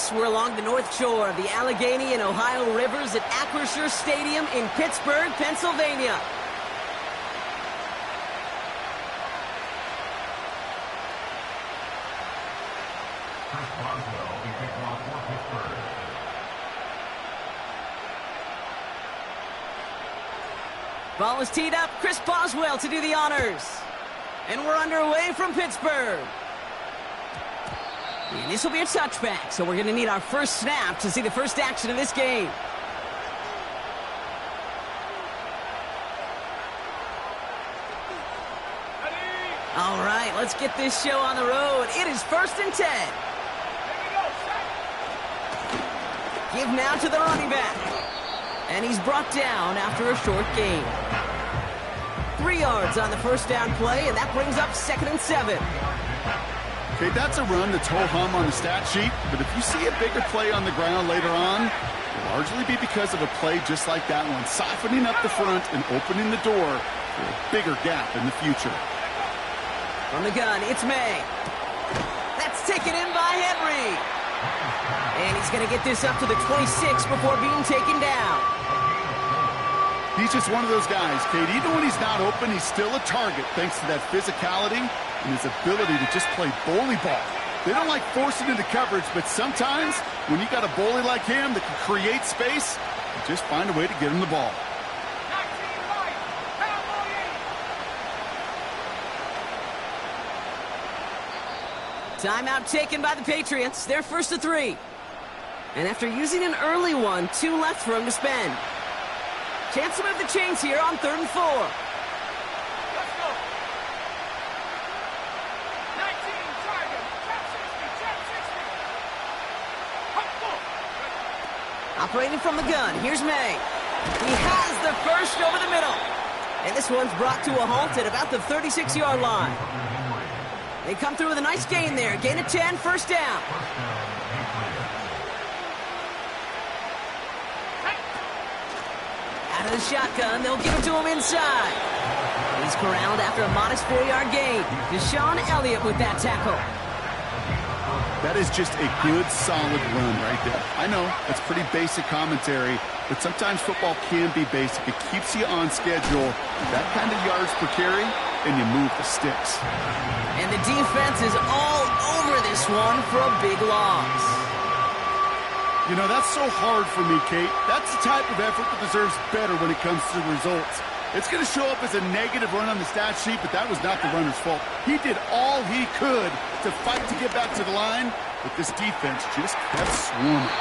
Patriots. We're along the north shore of the Allegheny and Ohio rivers at Acrisure Stadium in Pittsburgh, Pennsylvania. Ball is teed up. Chris Boswell to do the honors. And we're underway from Pittsburgh. And this will be a touchback, so we're going to need our first snap to see the first action of this game. All right, let's get this show on the road. It is 1st and 10. Give now to the running back. And he's brought down after a short gain. 3 yards on the first down play, and that brings up 2nd and 7. Okay, that's a run that's ho-hum on the stat sheet, but if you see a bigger play on the ground later on, it'll largely be because of a play just like that one, softening up the front and opening the door for a bigger gap in the future. From the gun, it's May. That's taken in by Henry. And he's going to get this up to the 26 before being taken down. He's just one of those guys, Kate. Even when he's not open, he's still a target thanks to that physicality and his ability to just play bully ball. They don't like forcing into coverage, but sometimes when you got a bully like him that can create space, you just find a way to get him the ball. Timeout taken by the Patriots. They're 1st and 3. And after using an early one, 2 left for him to spend. Chance to move the chains here on 3rd and 4. Let's go. 19, target, 10-60, 10-60. Operating from the gun, here's May. He has the first over the middle. And this one's brought to a halt at about the 36-yard line. They come through with a nice gain there. Gain of 10, 1st down. Out of the shotgun, they'll give it to him inside. He's corralled after a modest 4-yard gain. Deshaun Elliott with that tackle. That is just a good, solid run right there. I know, that's pretty basic commentary, but sometimes football can be basic. It keeps you on schedule. That kind of yards per carry, and you move the sticks. And the defense is all over this one for a big loss. You know, that's so hard for me, Kate. That's the type of effort that deserves better when it comes to the results. It's going to show up as a negative run on the stat sheet, but that was not the runner's fault. He did all he could to fight to get back to the line, but this defense just kept swarming.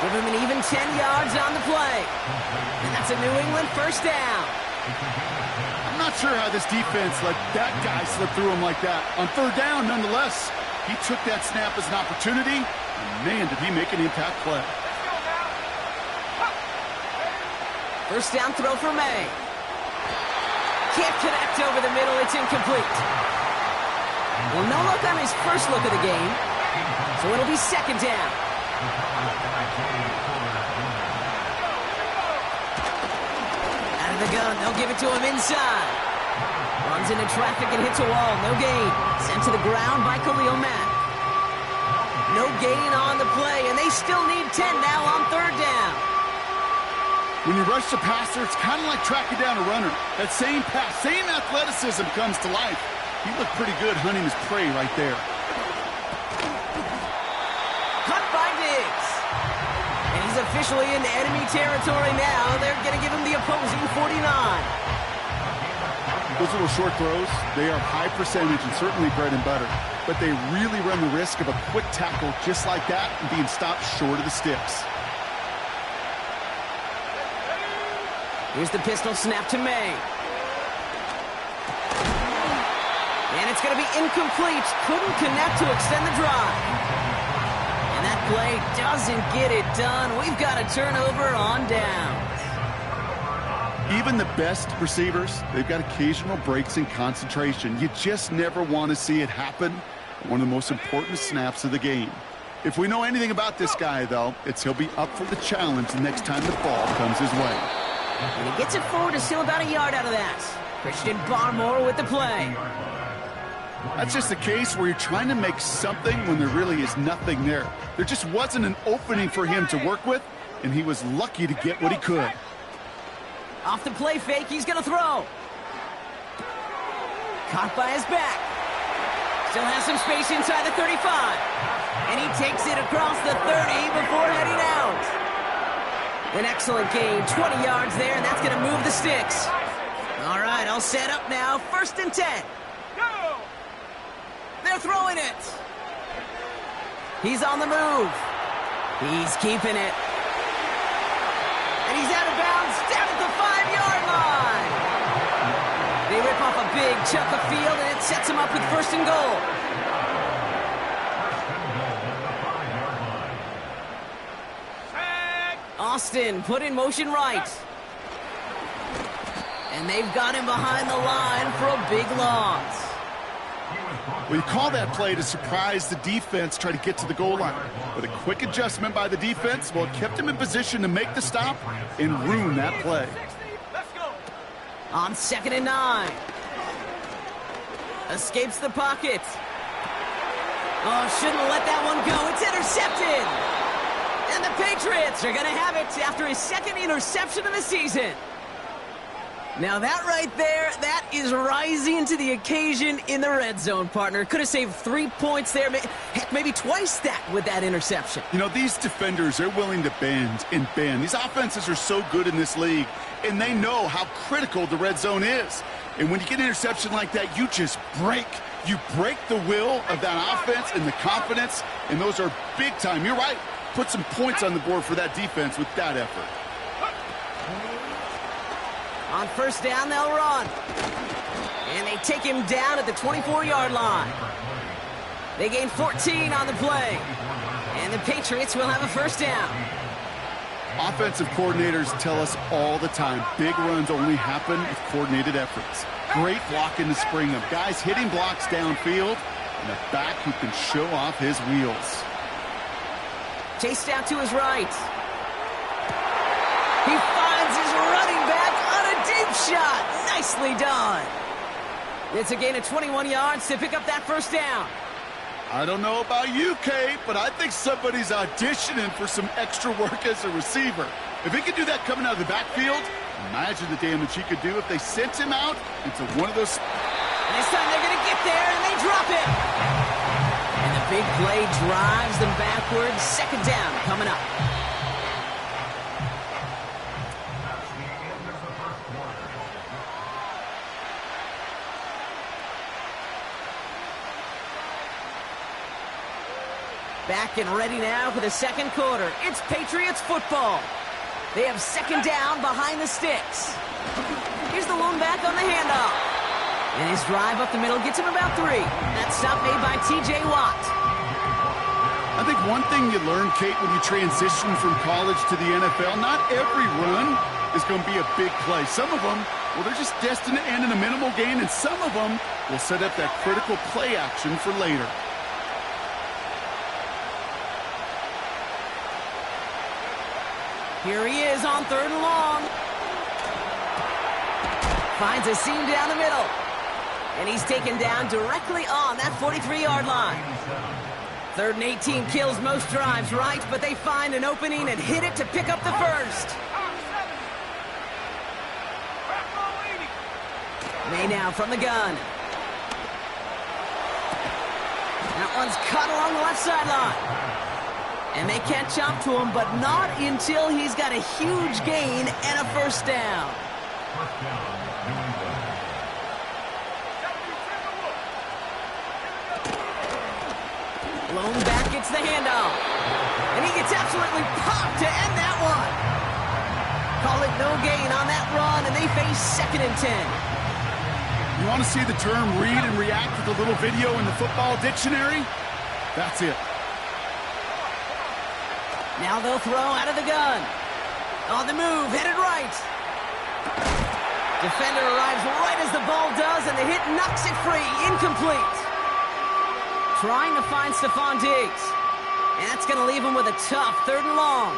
Give him an even 10 yards on the play. And that's a New England 1st down. I'm not sure how this defense let that guy slip through him like that. On 3rd down, nonetheless, he took that snap as an opportunity, and man, did he make an impact play. 1st down throw for May. Can't connect over the middle. It's incomplete. Well, no look on his first look of the game, so it'll be 2nd down. Out of the gun, they'll give it to him inside. Runs into traffic and hits a wall. No gain. Sent to the ground by Khalil Mack. No gain on the play, and they still need 10 now on 3rd down. When you rush the passer, it's kind of like tracking down a runner. That same pass, same athleticism comes to life. He looked pretty good hunting his prey right there. Cut by Diggs. And he's officially in enemy territory now. They're going to give him the opposing 49. Those little short throws, they are high percentage and certainly bread and butter. But they really run the risk of a quick tackle just like that and being stopped short of the sticks. Here's the pistol snap to May. And it's going to be incomplete. Couldn't connect to extend the drive. And that play doesn't get it done. We've got a turnover on downs. Even the best receivers, they've got occasional breaks in concentration. You just never want to see it happen. One of the most important snaps of the game. If we know anything about this guy, though, it's he'll be up for the challenge the next time the ball comes his way. And he gets it forward, is still about a yard out of that. Christian Barmore with the play. That's just a case where you're trying to make something when there really is nothing there. There just wasn't an opening for him to work with, and he was lucky to get what he could. Off the play fake, he's going to throw. Caught by his back. Still has some space inside the 35. And he takes it across the 30 before heading out. An excellent gain, 20 yards there, and that's going to move the sticks. All right, all set up now, 1st and 10. Go! They're throwing it. He's on the move. He's keeping it. And he's out of bounds down at the 5-yard line. They rip off a big chunk of field, and it sets him up with 1st and goal. Austin put in motion right. And they've got him behind the line for a big loss. Well, you call that play to surprise the defense, try to get to the goal line. But a quick adjustment by the defense, well, it kept him in position to make the stop and ruin that play. Let's go! On 2nd and 9. Escapes the pocket. Oh, shouldn't have let that one go. It's intercepted. And the Patriots are going to have it after his 2nd interception of the season. Now that right there, that is rising to the occasion in the red zone, partner. Could have saved 3 points there, heck, maybe twice that with that interception. You know, these defenders, they're willing to bend and bend. These offenses are so good in this league, and they know how critical the red zone is. And when you get an interception like that, you just break. You break the will of that offense and the confidence, and those are big time. You're right. Put some points on the board for that defense with that effort. On 1st down, they'll run. And they take him down at the 24-yard line. They gain 14 on the play. And the Patriots will have a 1st down. Offensive coordinators tell us all the time, big runs only happen with coordinated efforts. Great blocking to spring them. Guys hitting blocks downfield, and a back who can show off his wheels. Chased out to his right. He finds his running back on a deep shot. Nicely done. It's a gain of 21 yards to pick up that 1st down. I don't know about you, Kate, but I think somebody's auditioning for some extra work as a receiver. If he could do that coming out of the backfield, imagine the damage he could do if they sent him out into one of those. And this time they're going to get there, and they drop it. And the big play drives them backwards. 2nd down coming up. Back and ready now for the 2nd quarter. It's Patriots football. They have 2nd down behind the sticks. Here's the lone back on the handoff. And his drive up the middle gets him about 3. That stop made by T.J. Watt. I think one thing you learn, Kate, when you transition from college to the NFL, not every run is going to be a big play. Some of them, well, they're just destined to end in a minimal gain, and some of them will set up that critical play action for later. Here he is on 3rd and long. Finds a seam down the middle. And he's taken down directly on that 43-yard line. 3rd and 18 kills most drives, right? But they find an opening and hit it to pick up the 1st. May now from the gun. That one's caught along the left sideline. And they can't jump to him, but not until he's got a huge gain and a 1st down. Lone back gets the handoff. And he gets absolutely popped to end that one. Call it no gain on that run, and they face 2nd and 10. You want to see the term read and react with a little video in the football dictionary? That's it. Now they'll throw out of the gun. On the move, headed right. Defender arrives right as the ball does, and the hit knocks it free. Incomplete. Trying to find Stephon Diggs. And that's going to leave him with a tough 3rd and long.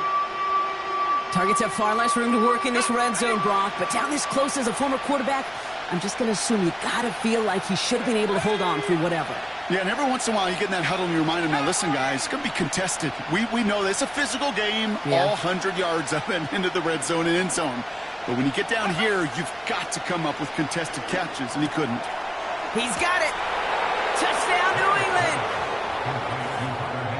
Targets have far less room to work in this red zone, Brock, but down this close as a former quarterback, I'm just going to assume you got to feel like he should have been able to hold on through whatever. Yeah, and every once in a while you get in that huddle and you remind him, now listen, guys, it's going to be contested. We know this. It's a physical game, all 100 yards up and into the red zone and end zone. But when you get down here, you've got to come up with contested catches, and he couldn't. He's got it. Touchdown, New England.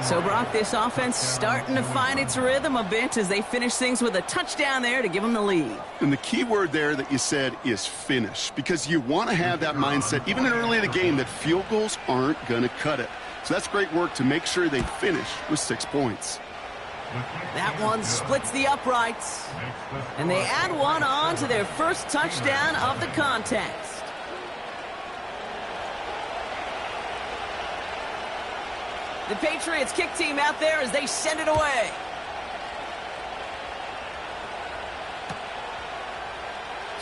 So, Brock, this offense starting to find its rhythm a bit as they finish things with a touchdown there to give them the lead. And the key word there that you said is finish, because you want to have that mindset, even early in the game, that field goals aren't going to cut it. So that's great work to make sure they finish with 6 points. That one splits the uprights, and they add one on to their first touchdown of the contest. The Patriots kick team out there as they send it away.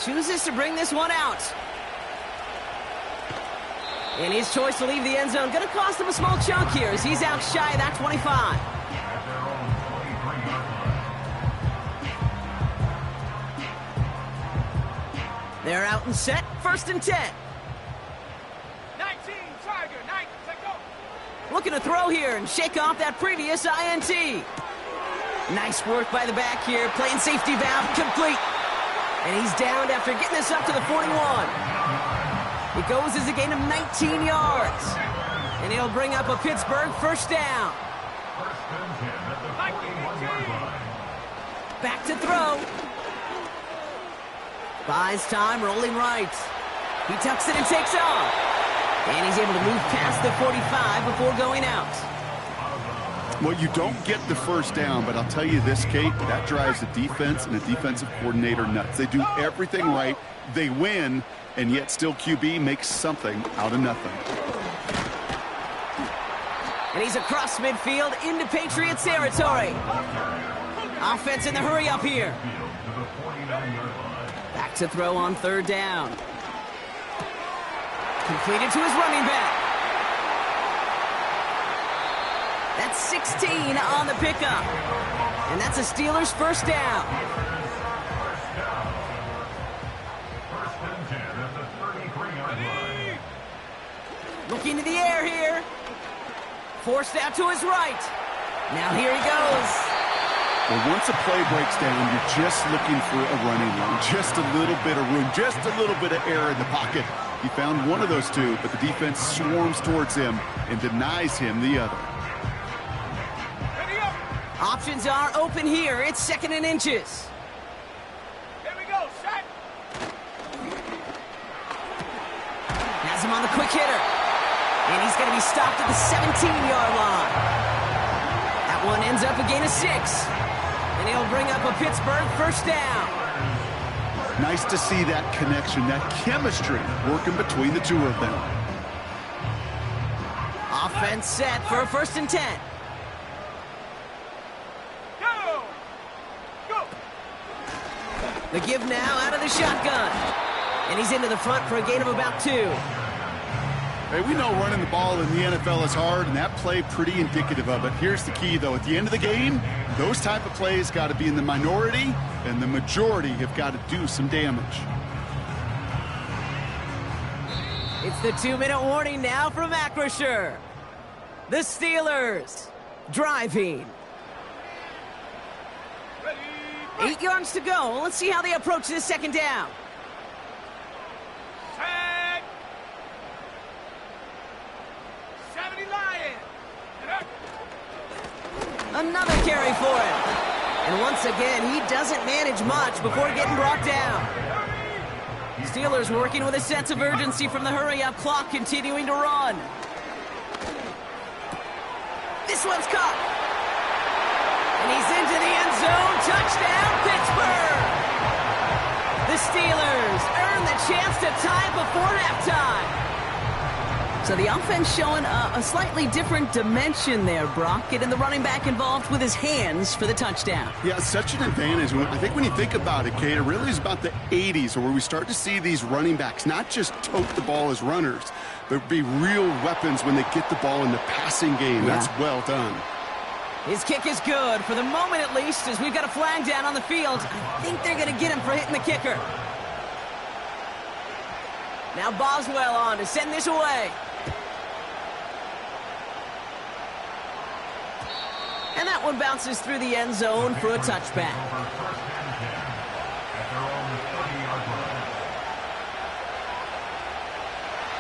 Chooses to bring this one out. And his choice to leave the end zone going to cost him a small chunk here as he's out shy of that 25. They're out and set, 1st and 10. 19, Tiger, 9, let go. Looking to throw here and shake off that previous INT. Nice work by the back here, playing safety valve complete. And he's downed after getting this up to the 41. It goes as a gain of 19 yards. And he'll bring up a Pittsburgh 1st down. Back to throw. Buys time, rolling right. He tucks it and takes off. And he's able to move past the 45 before going out. Well, you don't get the 1st down, but I'll tell you this, Kate, that drives the defense and the defensive coordinator nuts. They do everything right, they win, and yet still QB makes something out of nothing. And he's across midfield into Patriots territory. Offense in the hurry up here. Back to throw on 3rd down. Completed to his running back. That's 16 on the pickup. And that's a Steelers 1st down. Looking to the air here. Forced out to his right. Now here he goes. Well, once a play breaks down, you're just looking for a running lane. Just a little bit of room, just a little bit of air in the pocket. He found one of those two, but the defense swarms towards him and denies him the other. Options are open here. It's 2nd and inches. Here we go, set. Has him on the quick hitter. And he's going to be stopped at the 17-yard line. That one ends up a gain of 6. And he'll bring up a Pittsburgh 1st down. Nice to see that connection, that chemistry working between the two of them. Offense set for a 1st and 10. Go! Go! The give now out of the shotgun. And he's into the front for a gain of about 2. Hey, we know running the ball in the NFL is hard, and that play pretty indicative of it. Here's the key, though. At the end of the game, those type of plays got to be in the minority, and the majority have got to do some damage. It's the 2-minute warning now from Acrisure. The Steelers driving. Ready, 8 yards to go. Let's see how they approach this 2nd down. set. 70 Lions. Another carry for him. And once again, he doesn't manage much before getting brought down. Steelers working with a sense of urgency from the hurry-up clock, continuing to run. This one's caught. And he's into the end zone. Touchdown, Pittsburgh! The Steelers earn the chance to tie before halftime. So the offense showing a slightly different dimension there, Brock. Getting the running back involved with his hands for the touchdown. Yeah, such an advantage. I think when you think about it, Kate, it really is about the 80s where we start to see these running backs not just tote the ball as runners, but be real weapons when they get the ball in the passing game. Yeah. That's well done. His kick is good, for the moment at least, as we've got a flag down on the field. I think they're going to get him for hitting the kicker. Now Boswell on to send this away. And that one bounces through the end zone for a touchback.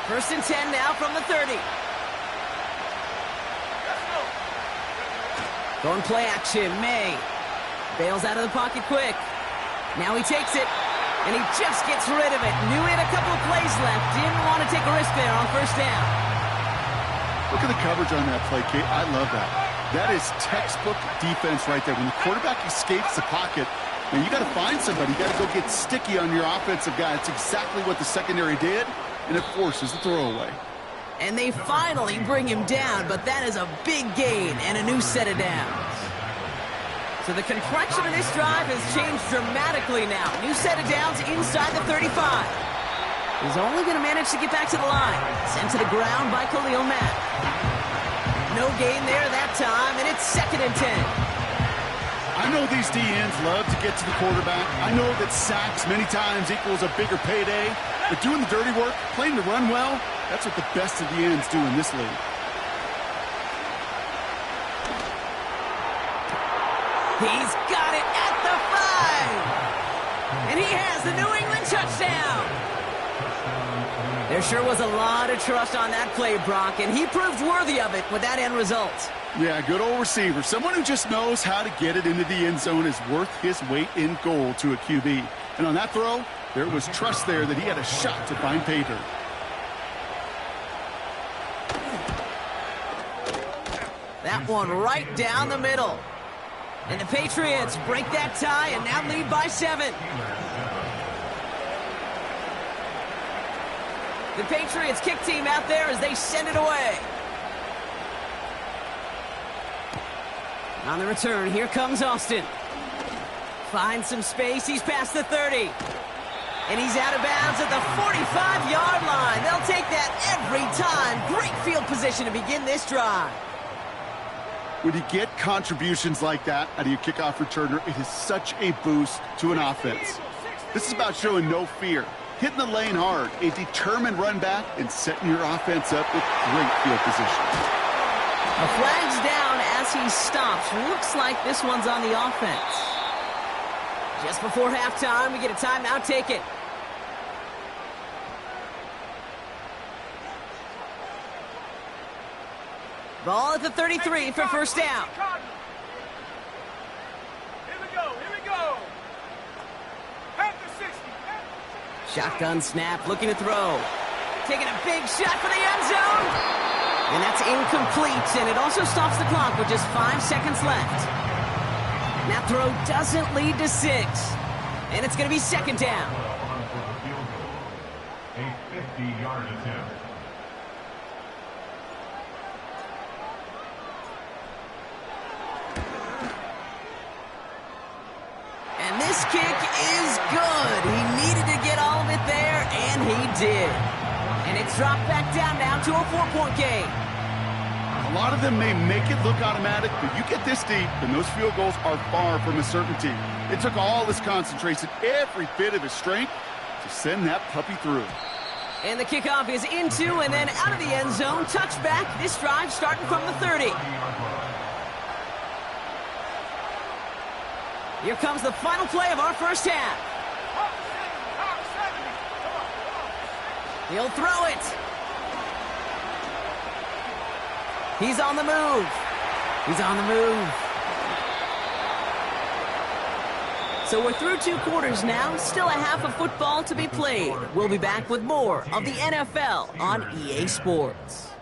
First and 10 now from the 30. Going play action, May. Bails out of the pocket quick. Now he takes it, and he just gets rid of it. Knew he had a couple of plays left. Didn't want to take a risk there on first down. Look at the coverage on that play, Kate. I love that. That is textbook defense right there. When the quarterback escapes the pocket, and you got to find somebody. You got to go get sticky on your offensive guy. It's exactly what the secondary did, and it forces the throwaway. And they finally bring him down, but that is a big gain and a new set of downs. So the complexion of this drive has changed dramatically now. New set of downs inside the 35. He's only going to manage to get back to the line. Sent to the ground by Khalil Mack. No gain there that time, and it's 2nd and 10. I know these DNs love to get to the quarterback. I know that sacks many times equals a bigger payday. But doing the dirty work, playing the run well, that's what the best of the ends do in this league. He's got it at the 5. And he has the New England touchdown. There sure was a lot of trust on that play, Brock, and he proved worthy of it with that end result. Yeah, good old receiver. Someone who just knows how to get it into the end zone is worth his weight in gold to a QB. And on that throw, there was trust there that he had a shot to find pay dirt. That one right down the middle. And the Patriots break that tie and now lead by 7. The Patriots kick team out there as they send it away. On the return, here comes Austin. Finds some space, he's past the 30. And he's out of bounds at the 45-yard line. They'll take that every time. Great field position to begin this drive. When you get contributions like that out of your kickoff returner, it is such a boost to an offense. This is about showing no fear, hitting the lane hard, a determined run back, and setting your offense up with great field position. A flag's down as he stops. Looks like this one's on the offense. Just before halftime, we get a timeout taken. Ball at the 33 for first down. Here we go. Panther 60. Shotgun snap, looking to throw. Taking a big shot for the end zone. And that's incomplete, and it also stops the clock with just 5 seconds left. That throw doesn't lead to 6. And it's going to be 2nd down. A 50-yard attempt. And this kick is good. He needed to get all of it there, and he did. And it's dropped back down now to a 4-point game. A lot of them may make it look automatic, but you get this deep, and those field goals are far from a certainty. It took all his concentration, every bit of his strength, to send that puppy through. And the kickoff is into and then out of the end zone. Touchback. This drive starting from the 30. Here comes the final play of our first half. He'll throw it. He's on the move. He's on the move. So we're through 2 quarters now. Still a half of football to be played. We'll be back with more of the NFL on EA Sports.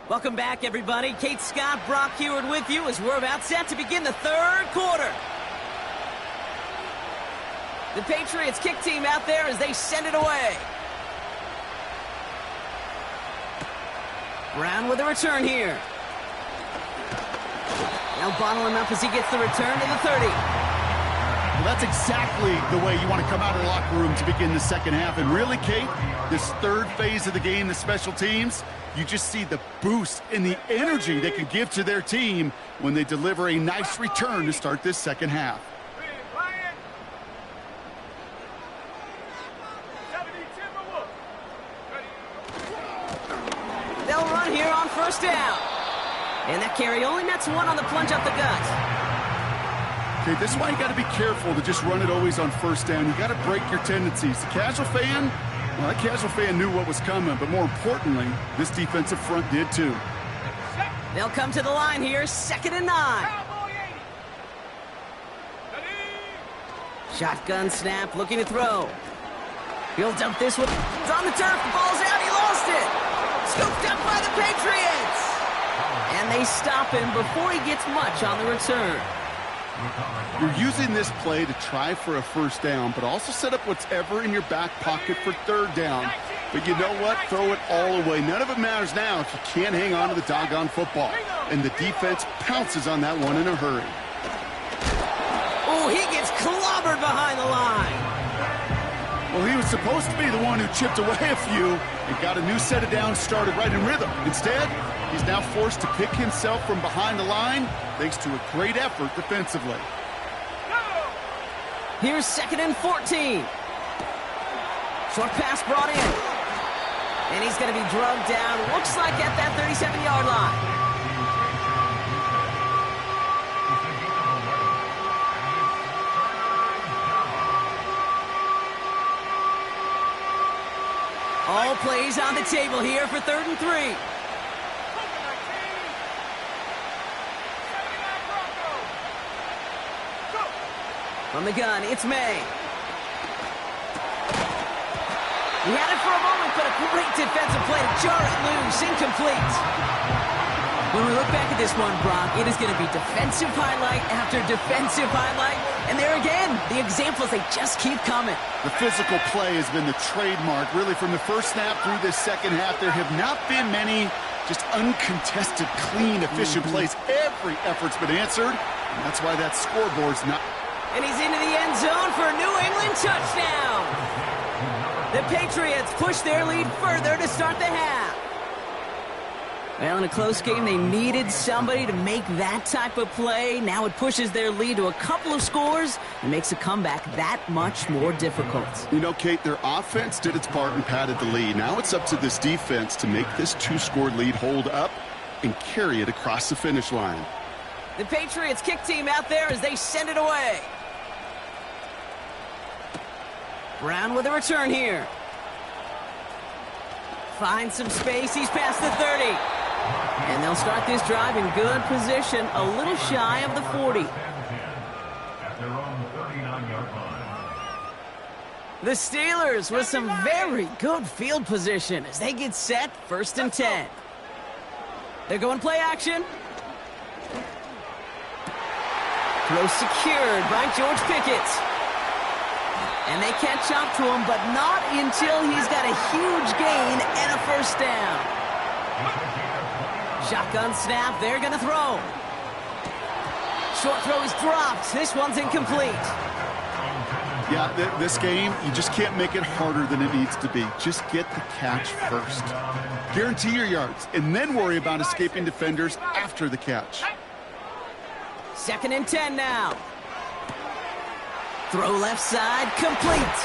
Welcome back, everybody. Kate Scott, Brock Heward with you as we're about set to begin the 3rd quarter. The Patriots kick team out there as they send it away. Brown with a return here. They'll bottle him up as he gets the return to the 30. that's exactly the way you want to come out of the locker room to begin the second half. And really, Kate, this third phase of the game, the special teams, you just see the boost in the energy they can give to their team when they deliver a nice return to start this second half. They'll run here on first down. And that carry only nets one on the plunge up the gut. Okay, this is why you got to be careful to just run it always on first down. You got to break your tendencies. The casual fan, well, that casual fan knew what was coming, but more importantly, this defensive front did too. They'll come to the line here, 2nd and 9. Shotgun snap, looking to throw. He'll dump this one. It's on the turf, the ball's out, he lost it. Scooped up by the Patriots. And they stop him before he gets much on the return. You're using this play to try for a first down, but also set up whatever in your back pocket for third down. But you know what? Throw it all away. None of it matters now if you can't hang on to the doggone football. And the defense pounces on that one in a hurry. Oh, he gets clobbered behind the line. Well, he was supposed to be the one who chipped away a few and got a new set of downs started right in rhythm. Instead, he's now forced to pick himself from behind the line thanks to a great effort defensively. Here's 2nd and 14. Short pass brought in. And he's going to be drugged down, looks like at that 37-yard line. All plays on the table here for 3rd and 3. From the gun, it's May. He had it for a moment, but a great defensive play to jar it loose, incomplete. When we look back at this one, Brock, it is going to be defensive highlight after defensive highlight. And there again, the examples, they just keep coming. The physical play has been the trademark. Really, from the first snap through this second half, there have not been many just uncontested, clean, efficient plays. Every effort's been answered, and that's why that scoreboard's not... And he's into the end zone for a New England touchdown. The Patriots push their lead further to start the half. Well, in a close game, they needed somebody to make that type of play. Now it pushes their lead to a couple of scores and makes a comeback that much more difficult. You know, Kate, their offense did its part and padded the lead. Now it's up to this defense to make this two-score lead hold up and carry it across the finish line. The Patriots kick team out there as they send it away. Brown with a return here. Finds some space. He's past the 30. And they'll start this drive in good position, a little shy of the 40. At their own 39-yard line. The Steelers with some very good field position as they get set, 1st and 10. They're going play action. Throw secured by George Pickett. And they catch up to him, but not until he's got a huge gain and a first down. Shotgun snap, they're going to throw. Short throw is dropped. This one's incomplete. Yeah, this game, you just can't make it harder than it needs to be. Just get the catch first. Guarantee your yards, and then worry about escaping defenders after the catch. 2nd and 10 now. Throw left side, complete.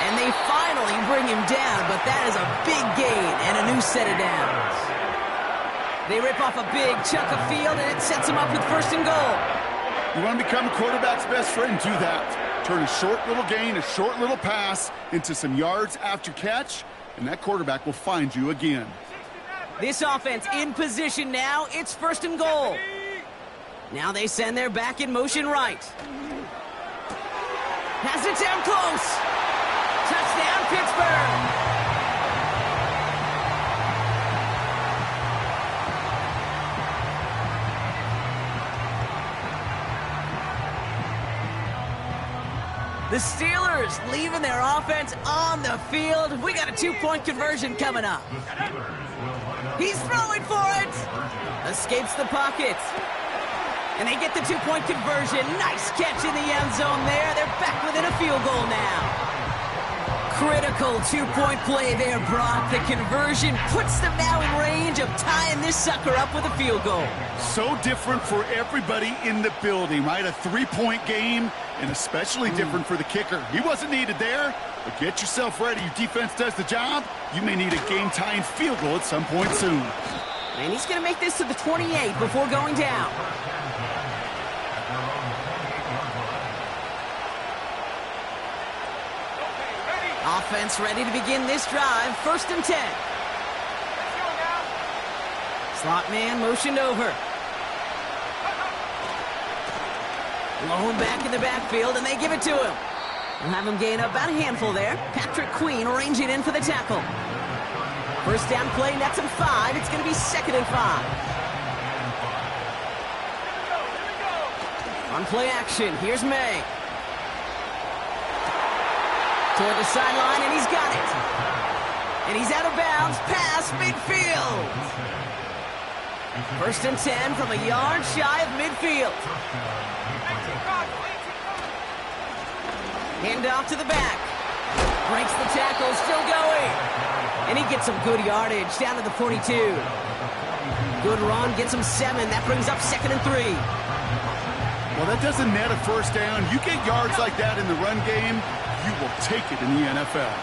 And they finally bring him down, but that is a big gain and a new set of downs. They rip off a big chunk of field, and it sets them up with 1st and goal. You want to become a quarterback's best friend, do that. Turn a short little gain, a short little pass into some yards after catch, and that quarterback will find you again. This offense in position now. It's 1st and goal. Now they send their back in motion right. Has it down close. Touchdown, Pittsburgh. The Steelers leaving their offense on the field. We got a 2-point conversion coming up. He's throwing for it. Escapes the pocket. And they get the two-point conversion. Nice catch in the end zone there. They're back within a field goal now. Critical two-point play there, Brock. The conversion puts them now in range of tying this sucker up with a field goal. So different for everybody in the building, right? A three-point game, and especially different for the kicker. He wasn't needed there, but get yourself ready. Your defense does the job. You may need a game-tying field goal at some point soon. And he's going to make this to the 28 before going down. Offense ready to begin this drive. 1st and 10. Slot man motioned over. Lone back in the backfield, and they give it to him. We'll have him gain up about a handful there. Patrick Queen arranging in for the tackle. 1st down play, nets him 5. It's going to be 2nd and 5. On play action, here's May. Toward the sideline, and he's got it. And he's out of bounds, past midfield. 1st and 10 from a yard shy of midfield. Hand off to the back. Breaks the tackle, still going. And he gets some good yardage down to the 42. Good run, gets him 7. That brings up 2nd and 3. Well, that doesn't net a 1st down. You get yards like that in the run game, you will take it in the NFL.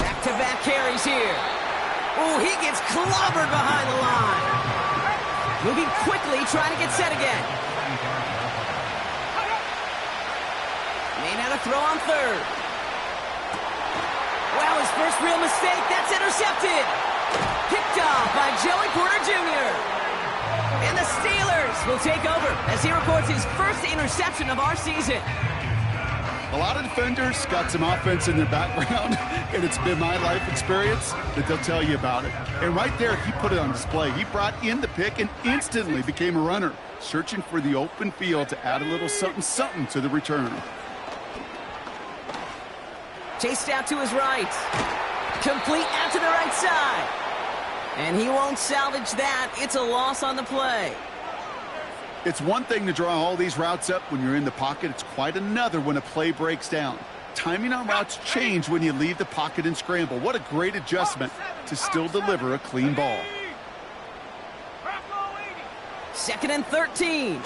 Back-to-back carries here. Oh, he gets clobbered behind the line. Moving quickly, trying to get set again. May not have throw on 3rd. Wow, his first real mistake. That's intercepted. Picked off by Joey Porter Jr. And the Steelers will take over as he records his first interception of our season. A lot of defenders got some offense in their background, and it's been my life experience that they'll tell you about it. And right there, he put it on display. He brought in the pick and instantly became a runner, searching for the open field to add a little something to the return. Chased out to his right. Complete out to the right side. And he won't salvage that. It's a loss on the play. It's one thing to draw all these routes up when you're in the pocket. It's quite another when a play breaks down. Timing on routes change when you leave the pocket and scramble. What a great adjustment to still deliver a clean ball. 2nd and 13.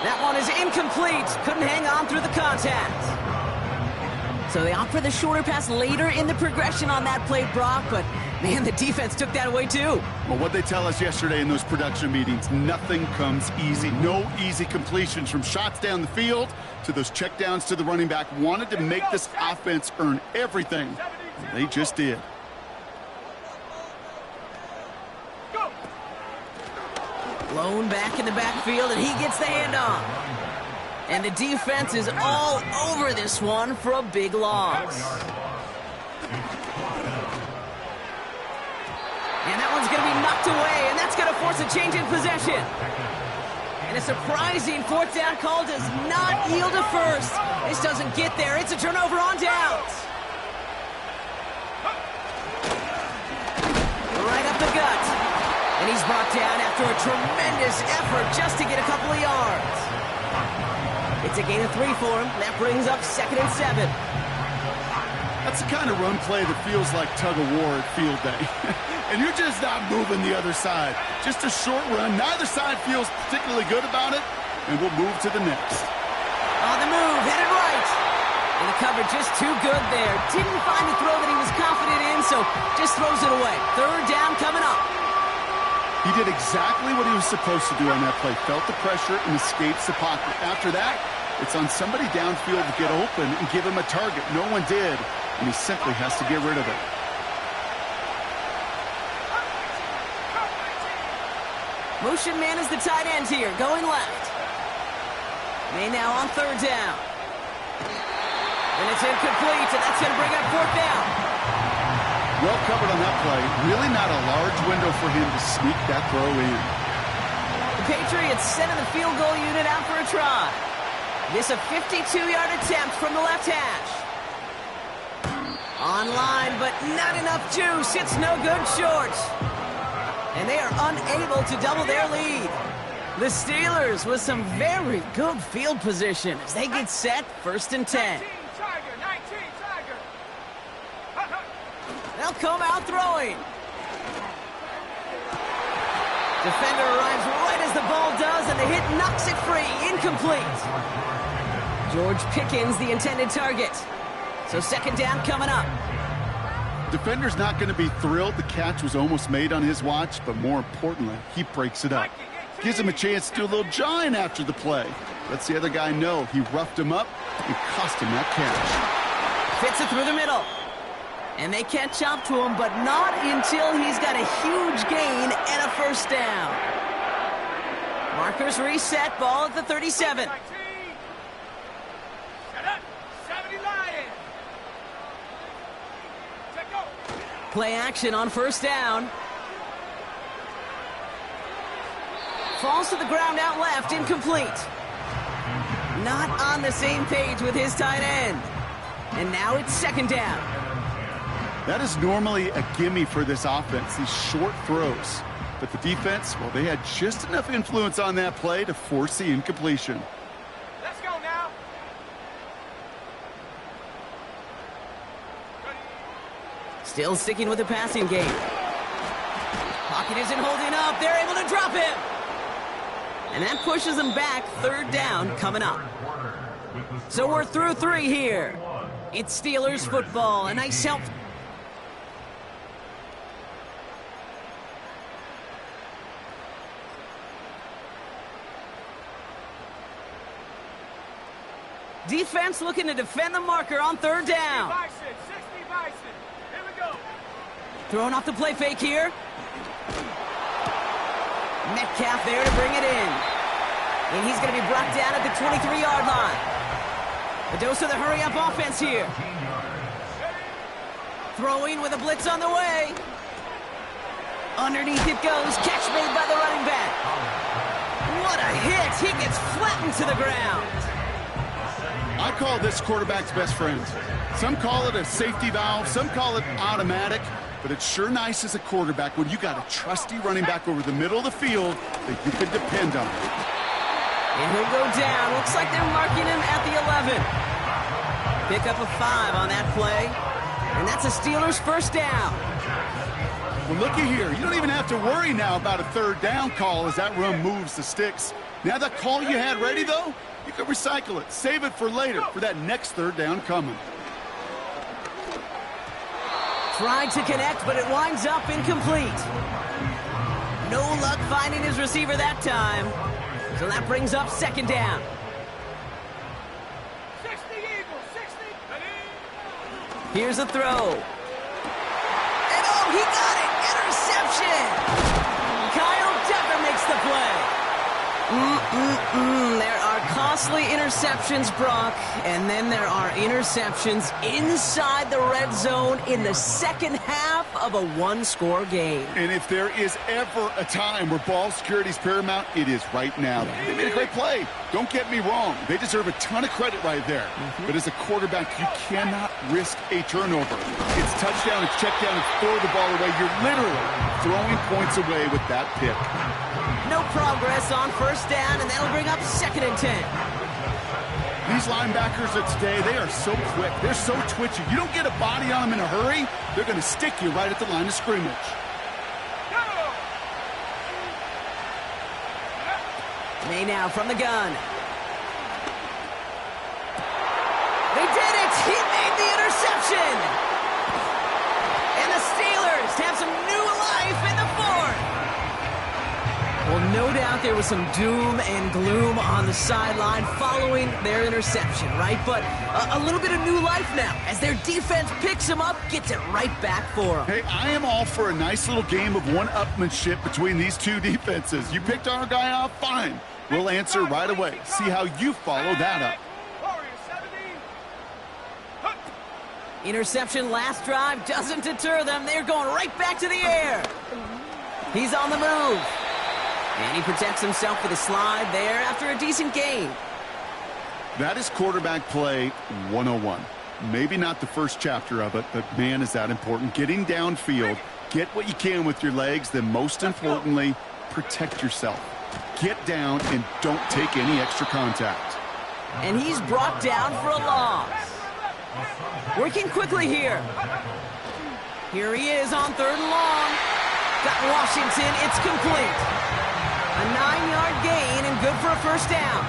That one is incomplete. Couldn't hang on through the contact. So they opt for the shorter pass later in the progression on that play, Brock, but man, the defense took that away too. Well, what they tell us yesterday in those production meetings, nothing comes easy. No easy completions from shots down the field to those checkdowns to the running back. Wanted to make this offense earn everything. They just did. Lone back in the backfield, and he gets the handoff. And the defense is all over this one for a big loss. And that one's going to be knocked away, and that's going to force a change in possession. And a surprising 4th down call does not yield a 1st. This doesn't get there. It's a turnover on downs. Right up the gut. And he's brought down after a tremendous effort just to get a couple of yards. It's a gain of 3 for him. That brings up 2nd and 7. That's the kind of run play that feels like tug-of-war at field day. And you're just not moving the other side. Just a short run. Neither side feels particularly good about it. And we'll move to the next. On the move, headed right. And the coverage just too good there. Didn't find the throw that he was confident in, so just throws it away. 3rd down coming up. He did exactly what he was supposed to do on that play. Felt the pressure and escapes the pocket. After that, it's on somebody downfield to get open and give him a target. No one did, and he simply has to get rid of it. Motion man is the tight end here, going left. May now on 3rd down. And it's incomplete, and that's going to bring up 4th down. Well covered on that play. Really not a large window for him to sneak that throw in. The Patriots sending the field goal unit out for a try. This a 52-yard attempt from the left hash. Online, but not enough juice. It's no good short. And they are unable to double their lead. The Steelers with some very good field position as they get set, 1st and 10. 19 Tiger. They'll come out throwing. Defender arrives right as the ball does, and the hit knocks it free. Incomplete. George Pickens, the intended target. So 2nd down coming up. Defender's not going to be thrilled the catch was almost made on his watch, but more importantly, he breaks it up. Gives him a chance to do a little jawing after the play. Lets the other guy know he roughed him up and cost him that catch. Fits it through the middle. And they catch up to him, but not until he's got a huge gain and a 1st down. Markers reset, ball at the 37. Set up. 70 Lions. Set go. Play action on 1st down. Falls to the ground out left, incomplete. Not on the same page with his tight end. And now it's 2nd down. That is normally a gimme for this offense, these short throws. But the defense, well, they had just enough influence on that play to force the incompletion. Let's go now. Still sticking with the passing game. Pocket isn't holding up. They're able to drop him. And that pushes them back. 3rd down coming up. So we're through 3 here. It's Steelers football. A nice help. Defense looking to defend the marker on 3rd down. 60 Bison. Here we go. Throwing off the play fake here. Metcalf there to bring it in. And he's going to be brought down at the 23-yard line. A dose of the hurry-up offense here. Throwing with a blitz on the way. Underneath it goes. Catch made by the running back. What a hit. He gets flattened to the ground. I call this quarterback's best friend. Some call it a safety valve, some call it automatic, but it's sure nice as a quarterback when you got a trusty running back over the middle of the field that you can depend on. And he'll go down. Looks like they're marking him at the 11. Pick up a 5 on that play. And that's a Steelers 1st down. Well, looky here. You don't even have to worry now about a 3rd down call as that run moves the sticks. Now that call you had ready, though, you can recycle it. Save it for later for that next 3rd down coming. Tried to connect, but it winds up incomplete. No luck finding his receiver that time. So that brings up 2nd down. 60 Eagles. 60. Here's a throw. And oh, he got it! Interception! Kyle Decker makes the play. There are costly interceptions, Brock, and then there are interceptions inside the red zone in the 2nd half of a 1-score game. And if there is ever a time where ball security is paramount, it is right now. They made a great play. Don't get me wrong. They deserve a ton of credit right there. But as a quarterback, you cannot risk a turnover. It's touchdown, it's check down, it's throw the ball away. You're literally throwing points away with that pick. No progress on 1st down, and that'll bring up 2nd and 10. These linebackers of today, they are so quick. They're so twitchy. You don't get a body on them in a hurry, they're going to stick you right at the line of scrimmage. May now from the gun. They did it! He made the interception! And the Steelers have some new life in the 4th. Well, no doubt there was some doom and gloom on the sideline following their interception, right? But a little bit of new life now as their defense picks them up, gets it right back for them. Hey, I am all for a nice little game of one-upmanship between these two defenses. You picked our guy off, fine. We'll answer right away. See how you follow that up. Interception last drive doesn't deter them. They're going right back to the air. He's on the move. And he protects himself with a slide there after a decent gain. That is quarterback play 101. Maybe not the first chapter of it, but man, is that important. Getting downfield, get what you can with your legs, then most importantly, protect yourself. Get down and don't take any extra contact. And he's brought down for a loss. Working quickly here. Here he is on 3rd and long. Got Washington, it's complete. A 9-yard gain and good for a first down.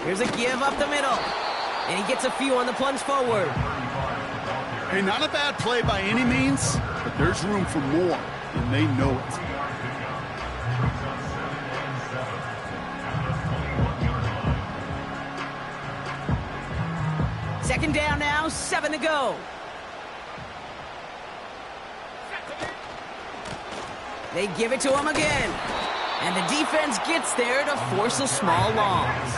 Here's a give up the middle. And he gets a few on the plunge forward. Hey, not a bad play by any means, but there's room for more, and they know it. Second down now, 7 to go. They give it to him again. And the defense gets there to force a small loss.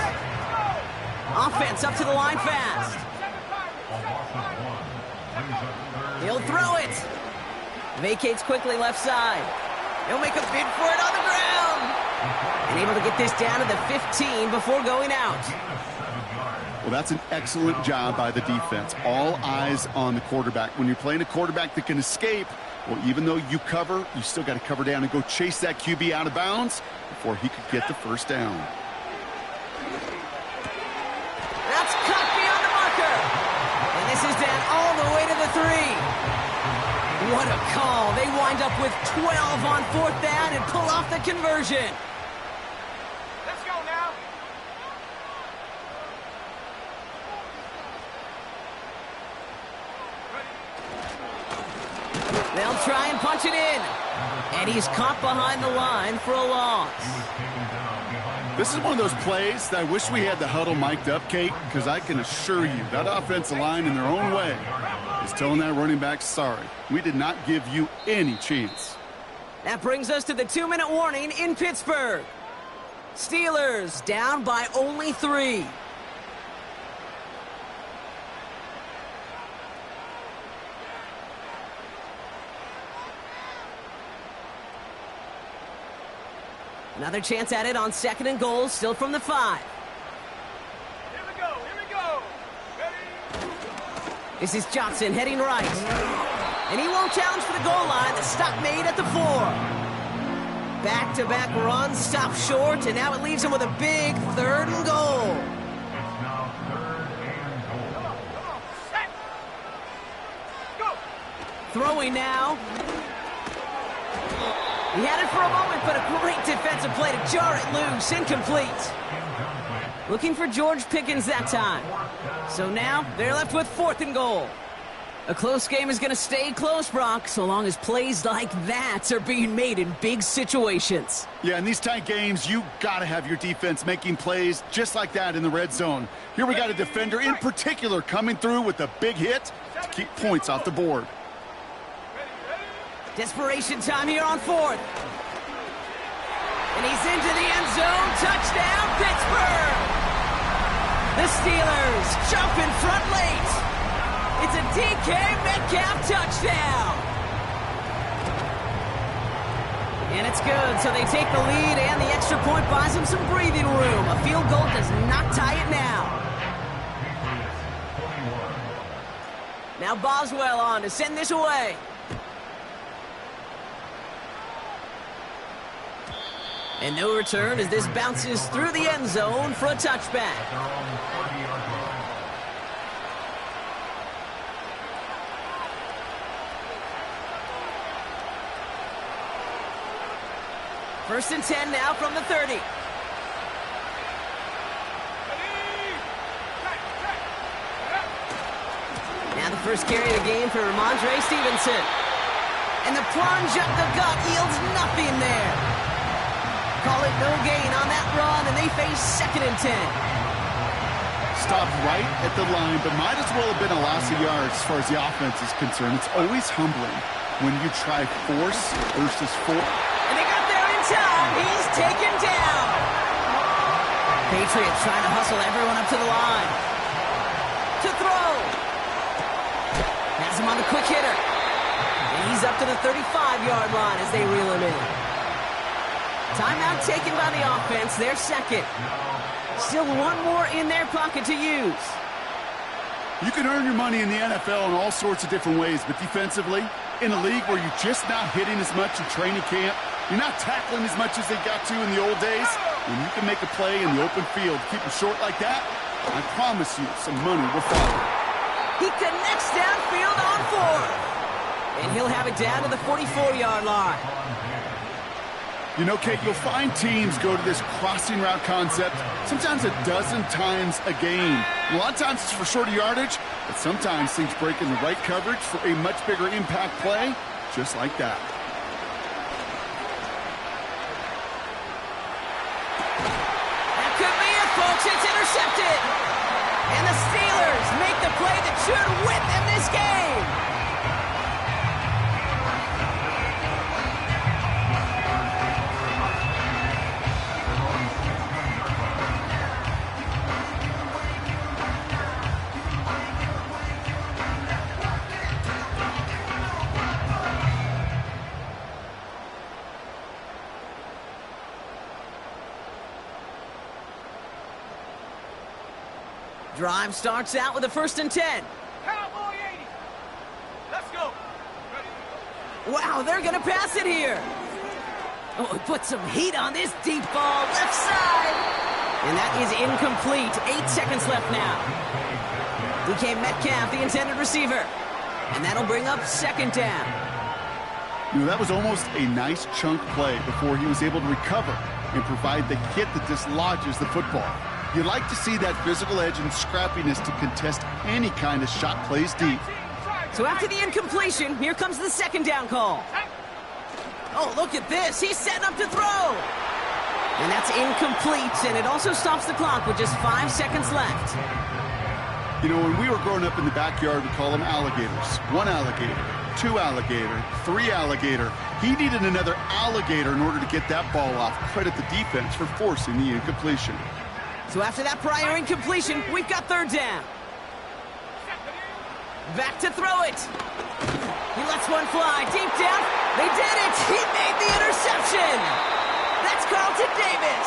Offense up to the line fast. He'll throw it. Vacates quickly left side. He'll make a bid for it on the ground. And able to get this down to the 15 before going out. Well, that's an excellent job by the defense. All eyes on the quarterback. When you're playing a quarterback that can escape, well, even though you cover, you still got to cover down and go chase that QB out of bounds before he could get the first down. That's cut beyond the marker. And this is down all the way to the 3. What a call. They wind up with 12 on 4th down and pull off the conversion. Let's go now. They'll try and punch it in. And he's caught behind the line for a loss. This is one of those plays that I wish we had the huddle mic'd up, Kate, because I can assure you that offensive line in their own way is telling that running back, sorry, we did not give you any chance. That brings us to the 2-minute warning in Pittsburgh. Steelers down by only 3. Another chance at it on 2nd and goal, still from the 5. Here we go. Here we go. Ready? This is Johnson heading right. And he won't challenge for the goal line. The stop made at the 4. Back-to-back runs, stop short, and now it leaves him with a big 3rd and goal. It's now 3rd and goal. Come on. Set. Go. Throwing now. He had it for a moment, but a great defensive play to jar it loose. Incomplete. Looking for George Pickens that time. So now they're left with 4th and goal. A close game is going to stay close, Brock, so long as plays like that are being made in big situations. Yeah, in these tight games, you got to have your defense making plays just like that in the red zone. Here we got a defender in particular coming through with a big hit to keep points off the board. Desperation time here on 4th. And he's into the end zone. Touchdown, Pittsburgh! The Steelers jump in front late. It's a DK Metcalf touchdown. And it's good, so they take the lead, and the extra point buys them some breathing room. A field goal does not tie it now. Now Boswell on to send this away. And no return as this bounces through the end zone for a touchback. First and 10 now from the 30. Now the first carry of the game for Ramondre Stevenson. And the plunge up the gut yields nothing there. Call it no gain on that run, and they face 2nd and 10. Stopped right at the line, but might as well have been a loss of yards as far as the offense is concerned. It's always humbling when you try force versus force. And they got there in time. He's taken down. Patriots trying to hustle everyone up to the line. To throw. Has him on the quick hitter. He's up to the 35-yard line as they reel him in. Timeout taken by the offense, their second. Still one more in their pocket to use. You can earn your money in the NFL in all sorts of different ways, but defensively, in a league where you're just not hitting as much in training camp, you're not tackling as much as they got to in the old days, when you can make a play in the open field, keep it short like that, I promise you some money will follow. He connects downfield on 4. And he'll have it down to the 44-yard line. You know, Kate, you'll find teams go to this crossing route concept sometimes a dozen times a game. A lot of times it's for shorter yardage, but sometimes things break in the right coverage for a much bigger impact play, just like that. That could be it, folks. It's intercepted. And the Steelers make the play that should win them this game. Drive starts out with a 1st and 10. Cowboy 80. Let's go. Wow, they're going to pass it here. Oh, he put some heat on this deep ball, left side. And that is incomplete. 8 seconds left now. DK Metcalf, the intended receiver. And that'll bring up 2nd down. You know, that was almost a nice chunk play before he was able to recover and provide the hit that dislodges the football. You'd like to see that physical edge and scrappiness to contest any kind of shot plays deep. So after the incompletion, here comes the 2nd down call. Oh, look at this. He's setting up to throw. And that's incomplete, and it also stops the clock with just 5 seconds left. You know, when we were growing up in the backyard, we call them alligators. 1 alligator, 2 alligator, 3 alligator. He needed another alligator in order to get that ball off. Credit the defense for forcing the incompletion. So after that prior incompletion, we've got 3rd down. Back to throw it. He lets one fly deep down. They did it. He made the interception. That's Carlton Davis.